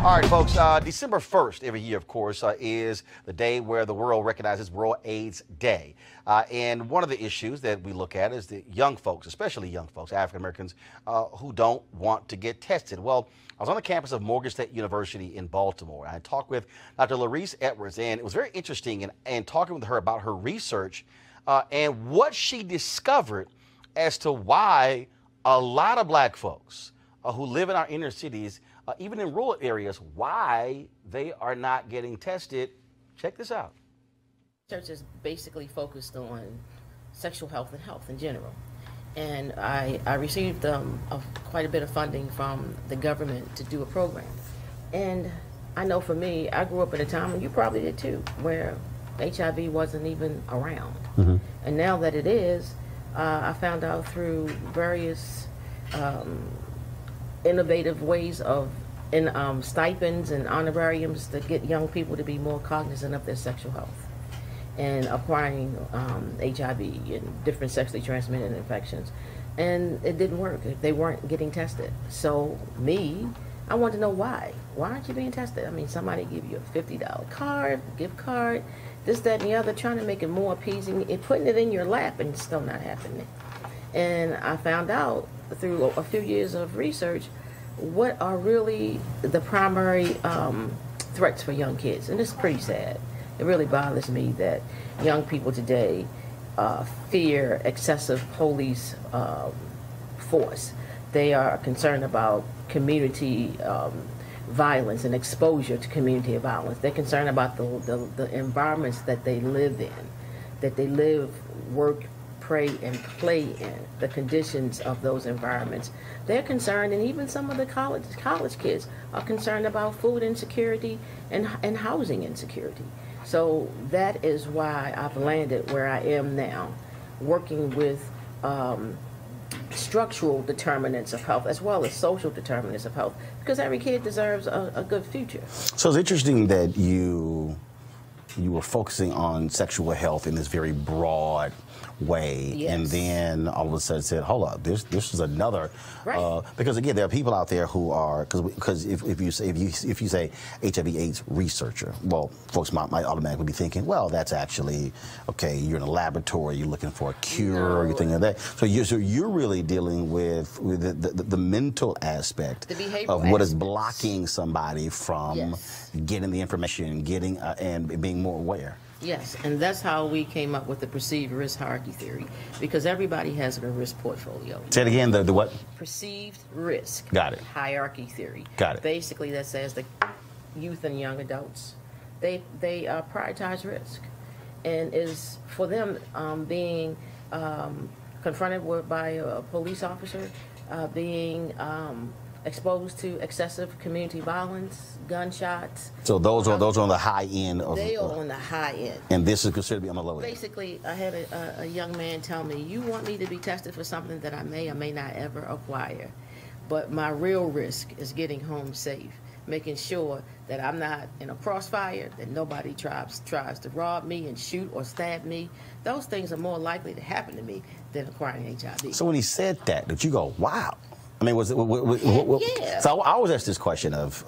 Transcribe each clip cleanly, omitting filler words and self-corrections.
All right, folks, December 1st every year, of course, is the day where the world recognizes World AIDS Day. And one of the issues that we look at is the young folks, especially young folks, African Americans, who don't want to get tested. Well, I was on the campus of Morgan State University in Baltimore. I talked with Dr. Lorece, and it was very interesting and talking with her about her research and what she discovered as to why a lot of black folks who live in our inner cities, even in rural areas, why they are not getting tested. Check this out. Research is basically focused on sexual health and health in general. And I received quite a bit of funding from the government to do a program. And I know for me, I grew up at a time, and you probably did too, where HIV wasn't even around. Mm-hmm. And now that it is, I found out through various innovative ways of stipends and honorariums to get young people to be more cognizant of their sexual health and acquiring HIV and different sexually transmitted infections. And it didn't work. They weren't getting tested. So I wanted to know why. Why aren't you being tested? I mean, somebody give you a $50 card, gift card, this, that, and the other, trying to make it more appeasing, putting it in your lap, and it's still not happening. And I found out through a few years of research what are really the primary threats for young kids. And it's pretty sad. It really bothers me that young people today fear excessive police force. They are concerned about community violence and exposure to community violence. They're concerned about the environments that they live in, that they live, work, pray, and play in, the conditions of those environments. They're concerned, and even some of the college kids are concerned about food insecurity and housing insecurity. So that is why I've landed where I am now, working with structural determinants of health as well as social determinants of health, because every kid deserves a good future. So it's interesting that you were focusing on sexual health in this very broad way, yes. And then all of a sudden said, hold up, this is another, right. Because again, there are people out there who are, because if you say HIV/AIDS researcher, well, folks might automatically be thinking, well, that's actually, okay, you're in a laboratory, you're looking for a cure, you're thinking of that. So you're really dealing with the mental aspect of what is blocking somebody from yes. getting the information, getting and being more aware. Yes, and that's how we came up with the perceived risk hierarchy theory, because everybody has a risk portfolio. Say it again, the what? Perceived risk. Got it. Hierarchy theory. Got it. Basically, that says that youth and young adults, they prioritize risk, and is for them being confronted by a police officer, being exposed to excessive community violence, gunshots. So those are on the high end of. They are on the high end. And this is considered to be on the low end. Basically, I had a young man tell me, "You want me to be tested for something that I may or may not ever acquire, but my real risk is getting home safe, making sure that I'm not in a crossfire, that nobody tries to rob me and shoot or stab me. Those things are more likely to happen to me than acquiring HIV." So when he said that, did you go, "Wow"? I mean, was it? Yeah. So I always ask this question of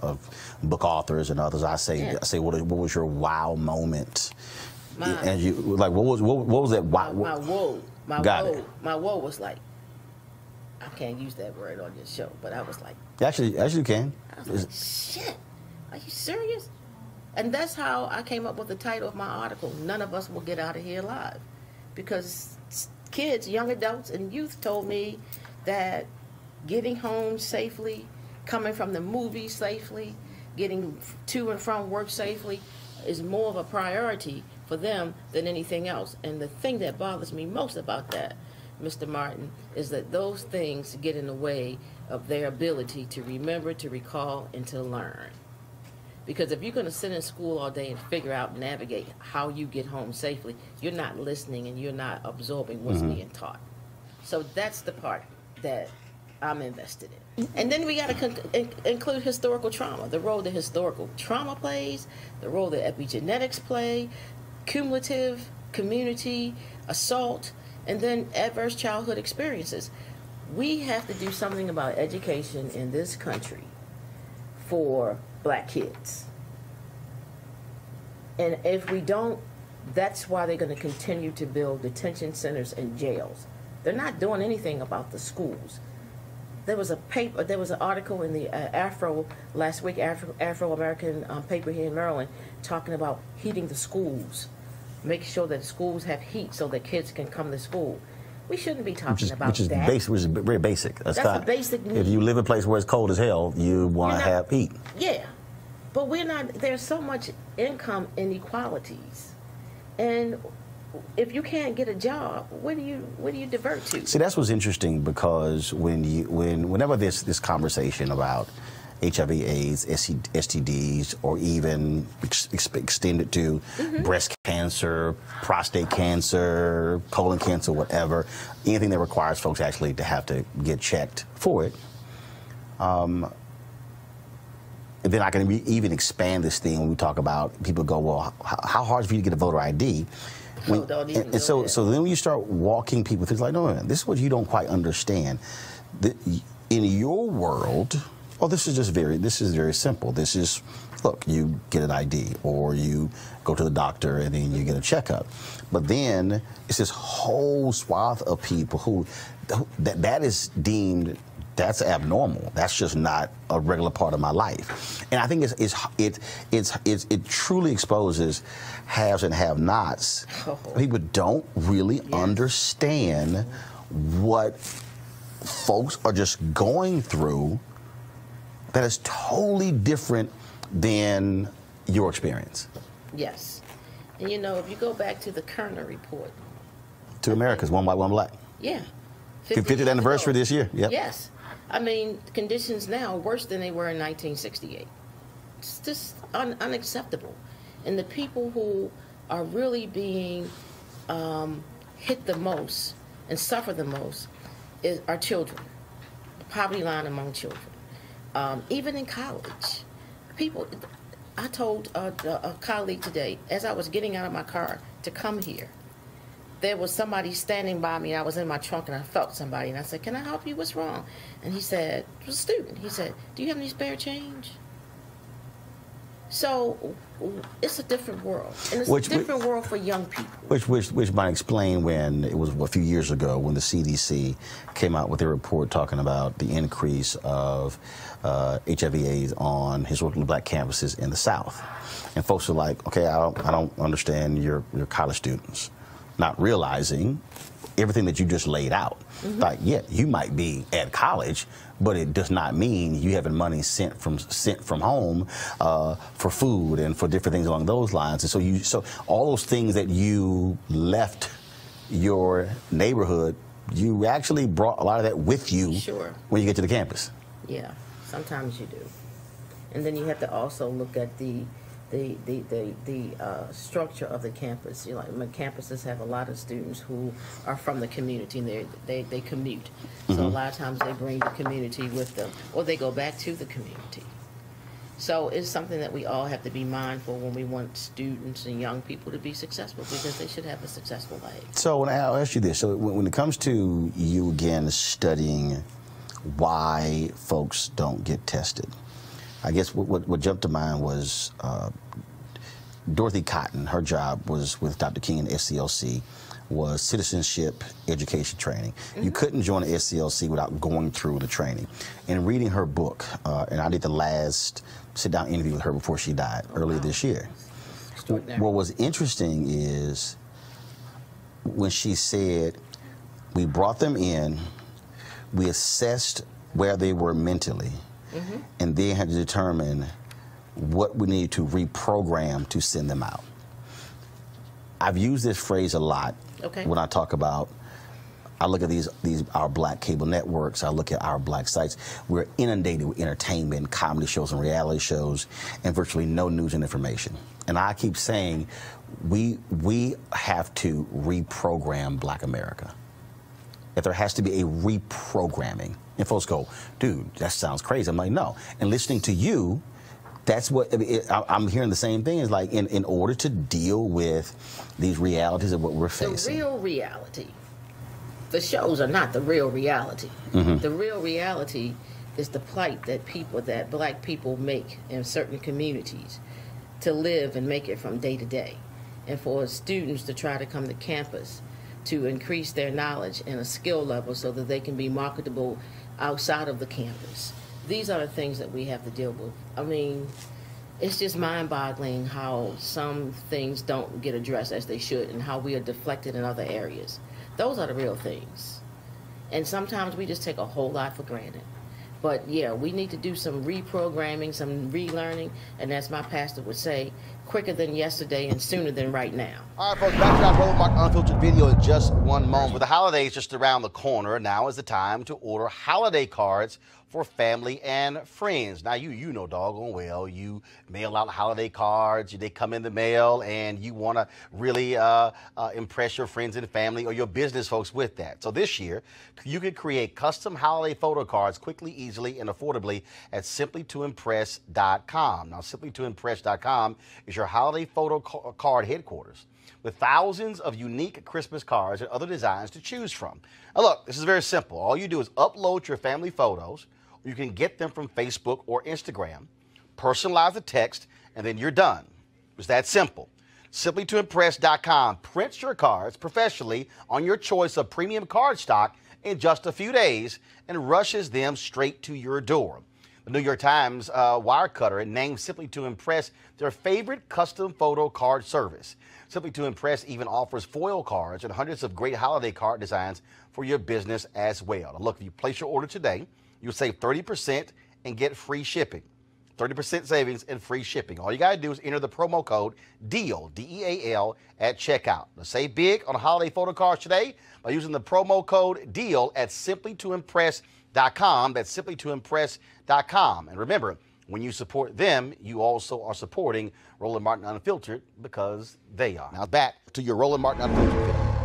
book authors and others. I say, what was your wow moment? And you like, what was that wow? My whoa was like, I can't use that word on this show, but I was like, actually you can. I was like, shit, are you serious? And that's how I came up with the title of my article. None of us will get out of here alive, because kids, young adults, and youth told me that getting home safely, coming from the movies safely, getting to and from work safely is more of a priority for them than anything else. And the thing that bothers me most about that, Mr. Martin, is that those things get in the way of their ability to remember, to recall, and to learn. Because if you're going to sit in school all day and figure out and navigate how you get home safely, you're not listening and you're not absorbing what's being taught. So that's the part that I'm invested in. And then we got to include historical trauma, the role that historical trauma plays, the role that epigenetics play, cumulative, community, assault, and then adverse childhood experiences. We have to do something about education in this country for black kids. And if we don't, that's why they're going to continue to build detention centers and jails. They're not doing anything about the schools. There was an article in the last week, Afro-American paper here in Maryland, talking about heating the schools, making sure that schools have heat so that kids can come to school. We shouldn't be talking about that. Which is very basic. That's a basic need. If you live in a place where it's cold as hell, you want to have heat. Yeah, but we're not. There's so much income inequalities, and if you can't get a job, where do you divert to? See, that's what's interesting, because whenever this conversation about HIV/AIDS, STDs, or even extended to breast cancer, prostate cancer, colon cancer, whatever, anything that requires folks actually to have to get checked for it. And then I can even expand this thing when we talk about, people go, well, how hard is it for you to get a voter ID? So then when you start walking people through, it's like, no, this is what you don't quite understand. In your world, this is very simple. This is, look, you get an ID, or you go to the doctor and then you get a checkup. But then it's this whole swath of people who that is deemed, that's abnormal. That's just not a regular part of my life. And I think it truly exposes haves and have-nots. People don't really understand what folks are just going through that is totally different than your experience. Yes. And you know, if you go back to the Kerner report. To America's One White, One Black. Yeah. 50th anniversary this year. Yep. Yes. I mean, conditions now are worse than they were in 1968. It's just unacceptable. And the people who are really being hit the most and suffer the most are children. The poverty line among children. Even in college, people. I told a colleague today, as I was getting out of my car to come here, there was somebody standing by me. I was in my trunk and I felt somebody, and I said, "Can I help you? What's wrong?" And he said, it was a student. He said, "Do you have any spare change?" So it's a different world, and it's a different world for young people. Which might explain when it was a few years ago when the CDC came out with a report talking about the increase of HIV/AIDS on historically black campuses in the South, and folks are like, "Okay, I don't understand your college students," not realizing everything that you just laid out. Like, yeah, you might be at college, but it does not mean you having money sent from home for food and for different things along those lines. And so all those things that you left your neighborhood, you actually brought a lot of that with you when you get to the campus. Yeah, sometimes you do. And then you have to also look at the structure of the campus. You know, like, campuses have a lot of students who are from the community, and they commute. So a lot of times they bring the community with them, or they go back to the community. So it's something that we all have to be mindful when we want students and young people to be successful, because they should have a successful life. So I'll ask you this. So when it comes to you, again, studying why folks don't get tested, I guess what jumped to mind was Dorothy Cotton. Her job was with Dr. King in SCLC, was citizenship education training. You couldn't join the SCLC without going through the training. And reading her book, and I did the last sit-down interview with her before she died earlier this year. What was interesting is when she said, we brought them in, we assessed where they were mentally, and then had to determine what we need to reprogram to send them out. I've used this phrase a lot when I talk about, I look at our black cable networks, I look at our black sites. We're inundated with entertainment, comedy shows and reality shows, and virtually no news and information. And I keep saying, we have to reprogram Black America. That there has to be a reprogramming. And folks go, dude, that sounds crazy. I'm like, no. And listening to you, that's what I'm hearing. The same thing is like, in order to deal with these realities of what we're facing. The real reality. The shows are not the real reality. The real reality is the plight that black people make in certain communities to live and make it from day to day. And for students to try to come to campus to increase their knowledge and a skill level so that they can be marketable outside of the campus. These are the things that we have to deal with. I mean, it's just mind-boggling how some things don't get addressed as they should and how we are deflected in other areas. Those are the real things. And sometimes we just take a whole lot for granted. But yeah, we need to do some reprogramming, some relearning, and as my pastor would say, quicker than yesterday and sooner than right now. All right, folks, back to our Roland Martin Unfiltered video in just one moment. With the holidays just around the corner, now is the time to order holiday cards for family and friends. Now, you know doggone well, you mail out holiday cards, they come in the mail, and you want to really impress your friends and family or your business folks with that. So this year, you can create custom holiday photo cards quickly, easily, and affordably at simplytoimpress.com. Now, simplytoimpress.com is your holiday photo card headquarters, with thousands of unique Christmas cards and other designs to choose from. Now look, this is very simple. All you do is upload your family photos. You can get them from Facebook or Instagram, personalize the text, and then you're done. It's that simple. Simplytoimpress.com prints your cards professionally on your choice of premium card stock in just a few days and rushes them straight to your door. The New York Times Wirecutter named Simply to Impress their favorite custom photo card service. Simply to Impress even offers foil cards and hundreds of great holiday card designs for your business as well. Now look, if you place your order today, you'll save 30% and get free shipping. 30% savings and free shipping. All you got to do is enter the promo code DEAL, D-E-A-L, at checkout. Now save big on holiday photo cards today by using the promo code DEAL at simplytoimpress.com. That's simplytoimpress.com. And remember, when you support them, you also are supporting Roland Martin Unfiltered because they are. Now back to your Roland Martin Unfiltered video.